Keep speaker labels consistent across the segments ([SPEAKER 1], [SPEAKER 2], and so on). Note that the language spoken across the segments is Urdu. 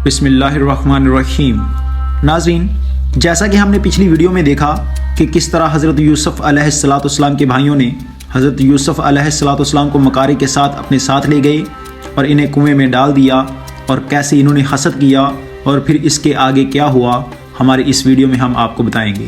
[SPEAKER 1] بسم اللہ الرحمن الرحیم۔ ناظرین، جیسا کہ ہم نے پچھلی ویڈیو میں دیکھا کہ کس طرح حضرت یوسف علیہ السلام کے بھائیوں نے حضرت یوسف علیہ السلام کو مکاری کے ساتھ اپنے ساتھ لے گئے اور انہیں کنویں میں ڈال دیا، اور کیسے انہوں نے حسد کیا اور پھر اس کے آگے کیا ہوا ہمارے اس ویڈیو میں ہم آپ کو بتائیں گے۔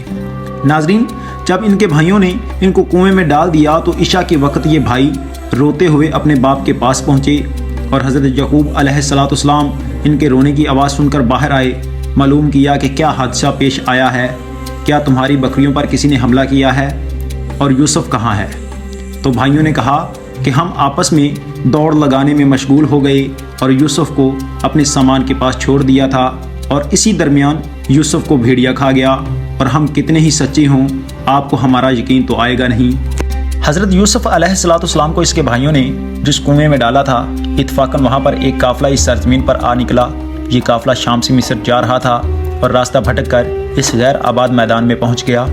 [SPEAKER 1] ناظرین، جب ان کے بھائیوں نے ان کو کنویں میں ڈال دیا تو عشاء کے وقت یہ بھائی روتے ہوئے اپنے باپ کے پاس پہنچے اور حضرت یعقوب علیہ السلام ان کے رونے کی آواز سن کر باہر آئے۔ معلوم کیا کہ کیا حادثہ پیش آیا ہے، کیا تمہاری بکریوں پر کسی نے حملہ کیا ہے اور یوسف کہاں ہے؟ تو بھائیوں نے کہا کہ ہم آپس میں دوڑ لگانے میں مشغول ہو گئے اور یوسف کو اپنے سامان کے پاس چھوڑ دیا تھا، اور اسی درمیان یوسف کو بھیڑیا کھا گیا، اور ہم کتنے ہی سچے ہوں آپ کو ہمارا یقین تو آئے گا نہیں۔ حضرت یوسف علیہ السلام کو اس کے بھائیوں نے جس کنویں میں ڈالا تھا، اتفاقاً وہاں پر ایک قافلہ اس سرزمین پر آ نکلا۔ یہ قافلہ شام سے مصر جا رہا تھا اور راستہ بھٹک کر اس غیر آباد میدان میں پہنچ گیا۔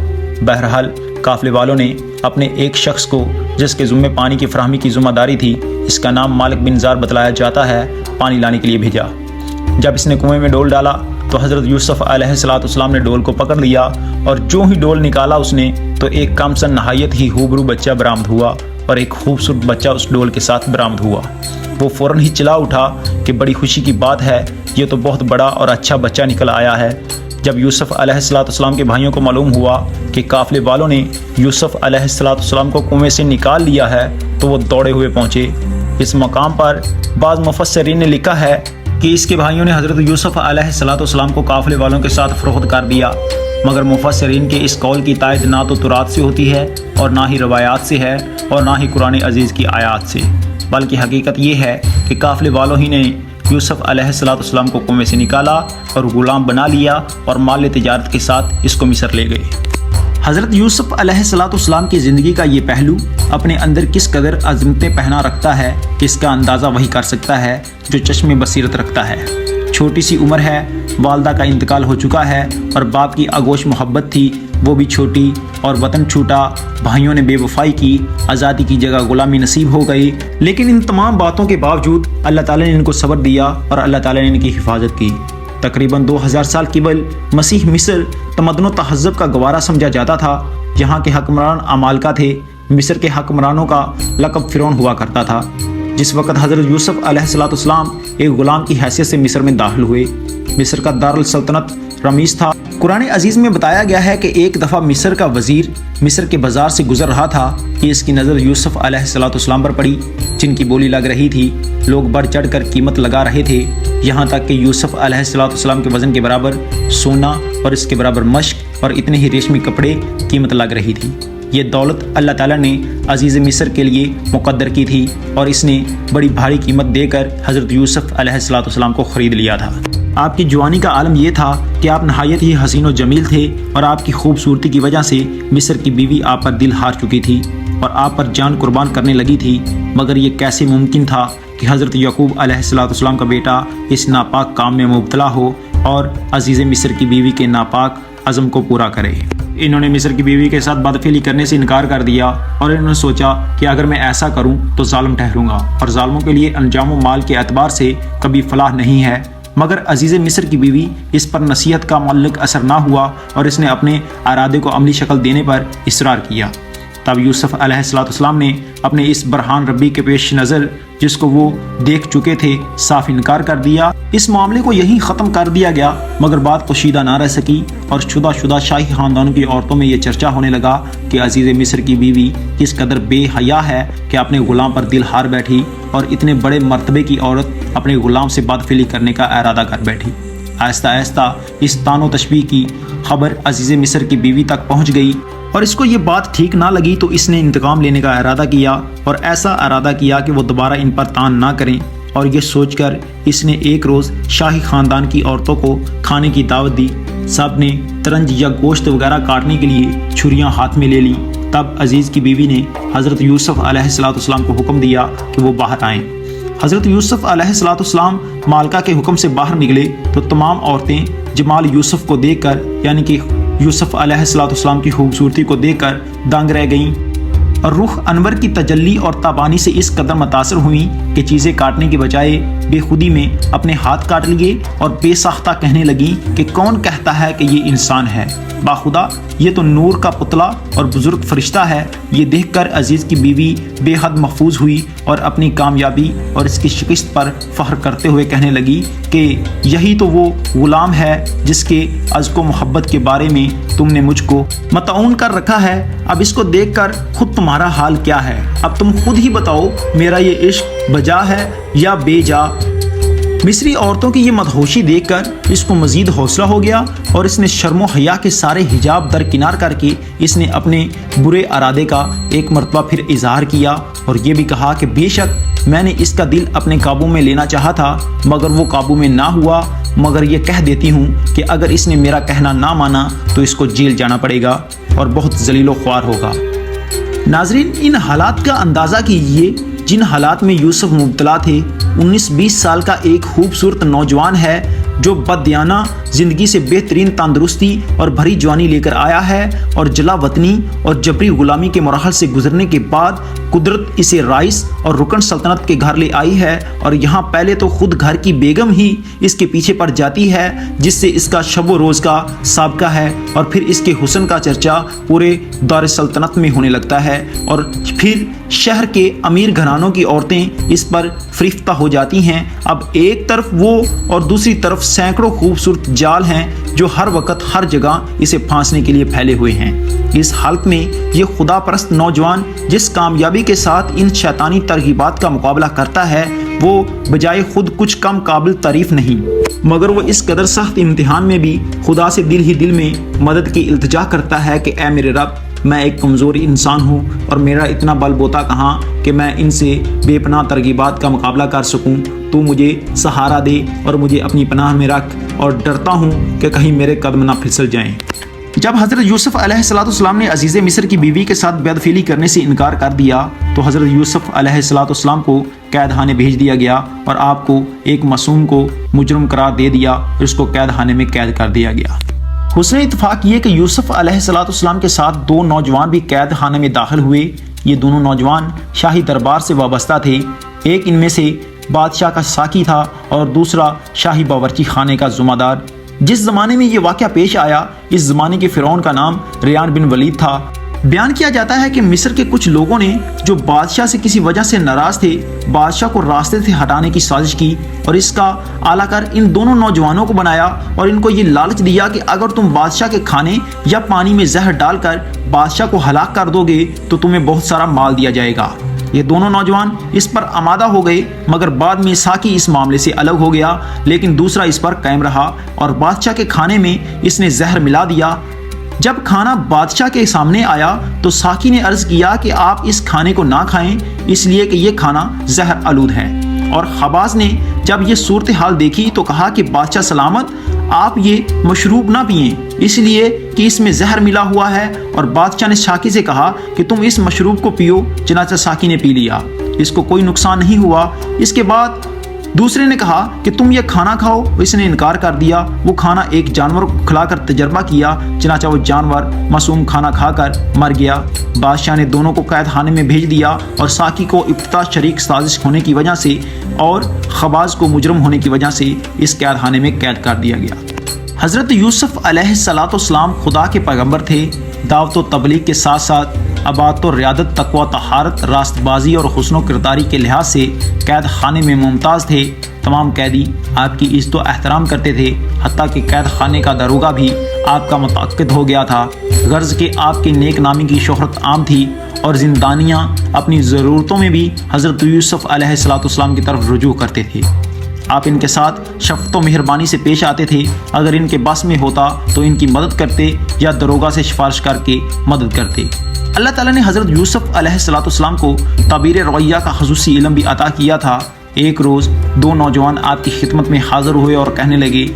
[SPEAKER 1] بہرحال قافلے والوں نے اپنے ایک شخص کو، جس کے ذمہ پانی کی فراہمی کی ذمہ داری تھی، اس کا نام مالک بن زار بتلایا جاتا ہے، پانی لانے کے لیے بھیجا۔ جب اس نے کنویں میں ڈول ڈالا تو حضرت یوسف علیہ السلام نے ڈول کو پکڑ لیا، اور جو ہی ڈول نکالا اس نے تو ایک کم سن نہایت ہی ہوبرو بچہ برآمد ہوا، اور ایک خوبصورت بچہ اس ڈول کے ساتھ برآمد ہوا۔ وہ فوراً ہی چلا اٹھا کہ بڑی خوشی کی بات ہے، یہ تو بہت بڑا اور اچھا بچہ نکل آیا ہے۔ جب یوسف علیہ السلام کے بھائیوں کو معلوم ہوا کہ قافلے والوں نے یوسف علیہ السلام کو کنویں سے نکال لیا ہے تو وہ دوڑے ہوئے پہنچے۔ اس مقام پر بعض مفسرین نے لکھا ہے کہ اس کے بھائیوں نے حضرت یوسف علیہ السلام کو قافلے والوں کے ساتھ فروخت کر دیا، مگر مفسرین کے اس قول کی تائید نہ تو تورات سے ہوتی ہے اور نہ ہی روایات سے ہے اور نہ ہی قرآن عزیز کی آیات سے، بلکہ حقیقت یہ ہے کہ قافلے والوں ہی نے یوسف علیہ السلام کو کنویں سے نکالا اور غلام بنا لیا اور مال تجارت کے ساتھ اس کو مصر لے گئے۔ حضرت یوسف علیہ السلام کی زندگی کا یہ پہلو اپنے اندر کس قدر عظمتیں پہنا رکھتا ہے کہ اس کا اندازہ وہی کر سکتا ہے جو چشم بصیرت رکھتا ہے۔ چھوٹی سی عمر ہے، والدہ کا انتقال ہو چکا ہے اور باپ کی آغوش محبت تھی، وہ بھی چھوٹی، اور وطن چھوٹا، بھائیوں نے بے وفائی کی، آزادی کی جگہ غلامی نصیب ہو گئی، لیکن ان تمام باتوں کے باوجود اللہ تعالیٰ نے ان کو صبر دیا اور اللہ تعالیٰ نے ان کی حفاظت کی۔ تقریباً 2000 سال قبل مسیح مصر تمدن و تہذب کا گوارا سمجھا جاتا تھا، جہاں کے حکمران عمالقہ تھے۔ مصر کے حکمرانوں کا لقب فرعون ہوا کرتا تھا۔ جس وقت حضرت یوسف علیہ السلام ایک غلام کی حیثیت سے مصر میں داخل ہوئے، مصر کا دارالسلطنت رمیس تھا۔ قرآن عزیز میں بتایا گیا ہے کہ ایک دفعہ مصر کا وزیر مصر کے بازار سے گزر رہا تھا کہ اس کی نظر یوسف علیہ السلام پر پڑی، جن کی بولی لگ رہی تھی۔ لوگ بڑھ چڑھ کر قیمت لگا رہے تھے، یہاں تک کہ یوسف علیہ السلام کے وزن کے برابر سونا اور اس کے برابر مشق اور اتنے ہی ریشمی کپڑے قیمت لگ رہی تھی۔ یہ دولت اللہ تعالیٰ نے عزیز مصر کے لیے مقدر کی تھی، اور اس نے بڑی بھاری قیمت دے کر حضرت یوسف علیہ السلام کو خرید لیا تھا۔ آپ کی جوانی کا عالم یہ تھا کہ آپ نہایت ہی حسین و جمیل تھے، اور آپ کی خوبصورتی کی وجہ سے مصر کی بیوی آپ پر دل ہار چکی تھی اور آپ پر جان قربان کرنے لگی تھی۔ مگر یہ کیسے ممکن تھا کہ حضرت یعقوب علیہ السلام کا بیٹا اس ناپاک کام میں مبتلا ہو اور عزیز مصر کی بیوی کے ناپاک عزم کو پورا کرے؟ انہوں نے مصر کی بیوی کے ساتھ بدفعلی کرنے سے انکار کر دیا، اور انہوں نے سوچا کہ اگر میں ایسا کروں تو ظالم ٹھہروں گا، اور ظالموں کے لیے انجام و مال کے اعتبار سے کبھی فلاح نہیں ہے۔ مگر عزیز مصر کی بیوی اس پر نصیحت کا معلق اثر نہ ہوا، اور اس نے اپنے ارادے کو عملی شکل دینے پر اصرار کیا۔ تب یوسف علیہ السلام نے اپنے اس برہان ربی کے پیش نظر، جس کو وہ دیکھ چکے تھے، صاف انکار کر دیا۔ اس معاملے کو یہیں ختم کر دیا گیا، مگر بات پوشیدہ نہ رہ سکی، اور شدہ شاہی خاندانوں کی عورتوں میں یہ چرچا ہونے لگا کہ عزیز مصر کی بیوی کس قدر بے حیا ہے کہ اپنے غلام پر دل ہار بیٹھی، اور اتنے بڑے مرتبے کی عورت اپنے غلام سے بدفعلی کرنے کا ارادہ کر بیٹھی۔ آہستہ آہستہ اس تان و تشبیہ کی خبر عزیز مصر کی بیوی تک پہنچ گئی، اور اس کو یہ بات ٹھیک نہ لگی تو اس نے انتقام لینے کا ارادہ کیا، اور ایسا ارادہ کیا کہ وہ دوبارہ ان پر تان نہ کریں۔ اور یہ سوچ کر اس نے ایک روز شاہی خاندان کی عورتوں کو کھانے کی دعوت دی۔ سب نے ترنج یا گوشت وغیرہ کاٹنے کے لیے چھریاں ہاتھ میں لے لیں۔ تب عزیز کی بیوی نے حضرت یوسف علیہ السلام کو حکم دیا کہ وہ باہر آئیں۔ حضرت یوسف علیہ السلام مالکہ کے حکم سے باہر نکلے تو تمام عورتیں جمال یوسف کو دیکھ کر، یعنی کہ یوسف علیہ السلام کی خوبصورتی کو دیکھ کر دنگ رہ گئیں۔ اور روح انور کی تجلی اور تابانی سے اس قدر متاثر ہوئیں کہ چیزیں کاٹنے کے بجائے بے خودی میں اپنے ہاتھ کاٹ لیے اور بے ساختہ کہنے لگیں کہ کون کہتا ہے کہ یہ انسان ہے، باخدا یہ تو نور کا پتلا اور بزرگ فرشتہ ہے۔ یہ دیکھ کر عزیز کی بیوی بے حد محفوظ ہوئی اور اپنی کامیابی اور اس کی شکست پر فخر کرتے ہوئے کہنے لگی کہ یہی تو وہ غلام ہے جس کے عشق و محبت کے بارے میں تم نے مجھ کو مطعون کر رکھا ہے۔ اب اس کو دیکھ کر خود تمہارا حال کیا ہے؟ اب تم خود ہی بتاؤ، میرا یہ عشق بجا ہے یا بے جا؟ مصری عورتوں کی یہ مدہوشی دیکھ کر اس کو مزید حوصلہ ہو گیا اور اس نے شرم و حیا کے سارے حجاب درکنار کر کے اس نے اپنے برے ارادے کا ایک مرتبہ پھر اظہار کیا اور یہ بھی کہا کہ بے شک میں نے اس کا دل اپنے قابو میں لینا چاہا تھا مگر وہ قابو میں نہ ہوا، مگر یہ کہہ دیتی ہوں کہ اگر اس نے میرا کہنا نہ مانا تو اس کو جیل جانا پڑے گا اور بہت ذلیل و خوار ہوگا۔ ناظرین، ان حالات کا اندازہ کیجیے جن حالات میں یوسف مبتلا تھے۔ 19-20 سال کا ایک خوبصورت نوجوان ہے جو بدیانہ زندگی سے بہترین تندرستی اور بھری جوانی لے کر آیا ہے اور جلا وطنی اور جبری غلامی کے مراحل سے گزرنے کے بعد قدرت اسے رئیس اور رکن سلطنت کے گھر لے آئی ہے اور یہاں پہلے تو خود گھر کی بیگم ہی اس کے پیچھے پڑ جاتی ہے جس سے اس کا شب و روز کا سابقہ ہے اور پھر اس کے حسن کا چرچا پورے دار سلطنت میں ہونے لگتا ہے اور پھر شہر کے امیر گھرانوں کی عورتیں اس پر فریفتہ ہو جاتی ہیں۔ اب ایک طرف وہ اور دوسری طرف سینکڑوں خوبصورت جال ہیں جو ہر وقت ہر جگہ اسے پھانسنے کے لیے پھیلے ہوئے ہیں۔ اس حالت میں یہ خدا پرست نوجوان جس کامیابی کے ساتھ ان شیطانی ترغیبات کا مقابلہ کرتا ہے وہ بجائے خود کچھ کم قابل تعریف نہیں، مگر وہ اس قدر سخت امتحان میں بھی خدا سے دل ہی دل میں مدد کی التجا کرتا ہے کہ اے میرے رب، میں ایک کمزور انسان ہوں اور میرا اتنا بل بوتا کہاں کہ میں ان سے بے پناہ ترغیبات کا مقابلہ کر سکوں۔ تو مجھے سہارا دے اور مجھے اپنی پناہ میں رکھ، اور ڈرتا ہوں کہ کہیں میرے قدم نہ پھسل جائیں۔ جب حضرت یوسف علیہ السلام نے عزیز مصر کی بیوی کے ساتھ بید فعلی کرنے سے انکار کر دیا تو حضرت یوسف علیہ السلام کو قید خانے بھیج دیا گیا اور آپ کو ایک معصوم کو مجرم قرار دے دیا اور اس کو قید خانے میں قید کر دیا گیا۔ حسن اتفاق یہ کہ یوسف علیہ السلام کے ساتھ دو نوجوان بھی قید خانے میں داخل ہوئے۔ یہ دونوں نوجوان شاہی دربار سے وابستہ تھے، ایک ان میں سے بادشاہ کا ساقی تھا اور دوسرا شاہی باورچی خانے کا ذمہ دار۔ جس زمانے میں یہ واقعہ پیش آیا اس زمانے کے فرعون کا نام ریان بن ولید تھا۔ بیان کیا جاتا ہے کہ مصر کے کچھ لوگوں نے جو بادشاہ سے کسی وجہ سے ناراض تھے بادشاہ کو راستے سے ہٹانے کی سازش کی اور اس کا آلہ کر ان دونوں نوجوانوں کو بنایا اور ان کو یہ لالچ دیا کہ اگر تم بادشاہ کے کھانے یا پانی میں زہر ڈال کر بادشاہ کو ہلاک کر دو گے تو تمہیں بہت سارا مال دیا جائے گا۔ یہ دونوں نوجوان اس پر آمادہ ہو گئے مگر بعد میں ساقی اس معاملے سے الگ ہو گیا، لیکن دوسرا اس پر قائم رہا اور بادشاہ کے کھانے میں اس نے زہر ملا دیا۔ جب کھانا بادشاہ کے سامنے آیا تو ساقی نے عرض کیا کہ آپ اس کھانے کو نہ کھائیں اس لیے کہ یہ کھانا زہر آلود ہے، اور خباز نے جب یہ صورتحال دیکھی تو کہا کہ بادشاہ سلامت، آپ یہ مشروب نہ پئیں اس لیے کہ اس میں زہر ملا ہوا ہے۔ اور بادشاہ نے ساقی سے کہا کہ تم اس مشروب کو پیو، چنانچہ ساقی نے پی لیا، اس کو کوئی نقصان نہیں ہوا۔ اس کے بعد دوسرے نے کہا کہ تم یہ کھانا کھاؤ، اس نے انکار کر دیا۔ وہ کھانا ایک جانور کو کھلا کر تجربہ کیا، چنانچہ وہ جانور معصوم کھانا کھا کر مر گیا۔ بادشاہ نے دونوں کو قید خانے میں بھیج دیا اور ساقی کو ابتدا شریک سازش ہونے کی وجہ سے اور خباز کو مجرم ہونے کی وجہ سے اس قید خانے میں قید کر دیا گیا۔ حضرت یوسف علیہ السلام خدا کے پیغمبر تھے۔ دعوت و تبلیغ کے ساتھ ساتھ عبادت و ریادت، تقوی، طہارت، راست بازی اور حسن و کرداری کے لحاظ سے قید خانے میں ممتاز تھے۔ تمام قیدی آپ کی عزت و احترام کرتے تھے، حتیٰ کہ قید خانے کا داروغہ بھی آپ کا متعاقد ہو گیا تھا، غرض کہ آپ کے نیک نامی کی شہرت عام تھی اور زندانیاں اپنی ضرورتوں میں بھی حضرت یوسف علیہ السلام کی طرف رجوع کرتے تھے۔ آپ ان کے ساتھ شفقت و مہربانی سے پیش آتے تھے، اگر ان کے بس میں ہوتا تو ان کی مدد کرتے یا داروغہ سے سفارش کر کے مدد کرتے۔ اللہ تعالیٰ نے حضرت یوسف علیہ السلام کو تعبیر رویہ کا خصوصی علم بھی عطا کیا تھا۔ ایک روز دو نوجوان آپ کی خدمت میں حاضر ہوئے اور کہنے لگے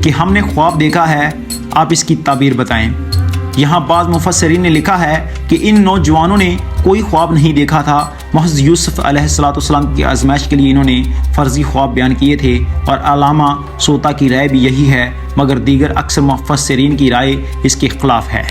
[SPEAKER 1] کہ ہم نے خواب دیکھا ہے، آپ اس کی تعبیر بتائیں۔ یہاں بعض مفسرین نے لکھا ہے کہ ان نوجوانوں نے کوئی خواب نہیں دیکھا تھا، محض یوسف علیہ السلام کی آزمائش کے لیے انہوں نے فرضی خواب بیان کیے تھے، اور علامہ سوتا کی رائے بھی یہی ہے، مگر دیگر اکثر مفسرین کی رائے اس کے خلاف ہے۔